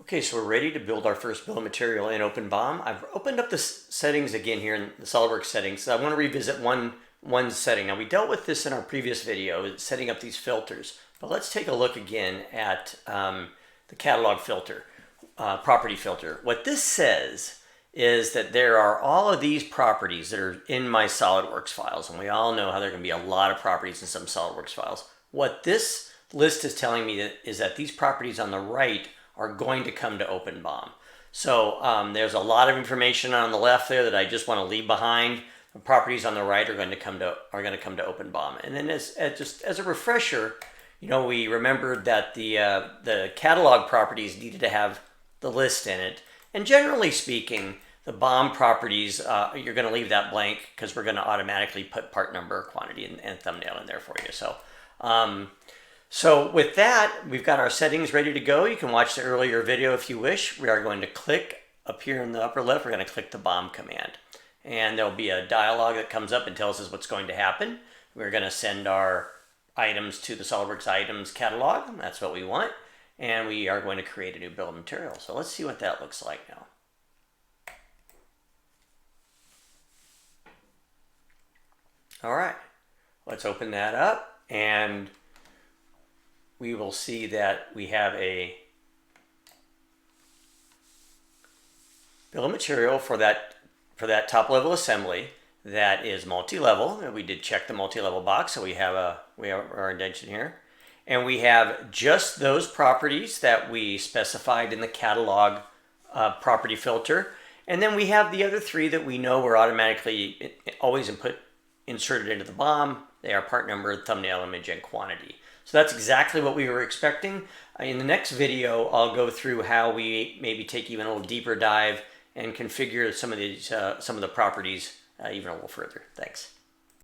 Okay, so we're ready to build our first bill of material in OpenBOM. I've opened up the settings again here in the SOLIDWORKS settings. So I want to revisit one setting. Now we dealt with this in our previous video, setting up these filters. But let's take a look again at the catalog filter, property filter. What this says is that there are all of these properties that are in my SOLIDWORKS files. And we all know how there can be a lot of properties in some SOLIDWORKS files. What this list is telling me is that these properties on the right are going to come to OpenBOM. So there's a lot of information on the left there that I just want to leave behind. The properties on the right are going to come to OpenBOM. And then just as a refresher, you know, we remembered that the catalog properties needed to have the list in it. And generally speaking, the BOM properties, you're going to leave that blank because we're going to automatically put part number, quantity, and thumbnail in there for you. So with that, we've got our settings ready to go. You can watch the earlier video if you wish. We are going to click up here in the upper left. We're going to click the BOM command. And there'll be a dialog that comes up and tells us what's going to happen. We're going to send our items to the SOLIDWORKS items catalog. That's what we want. And we are going to create a new bill of material. So let's see what that looks like now. All right, let's open that up, and we will see that we have a bill of material for that top-level assembly that is multi-level. And we did check the multi-level box, so we have our indentation here. And we have just those properties that we specified in the catalog property filter. And then we have the other three that we know were automatically always inserted into the BOM. They are part number, thumbnail, image, and quantity. So that's exactly what we were expecting. In the next video, I'll go through how we maybe take even a little deeper dive and configure some of the properties even a little further. Thanks.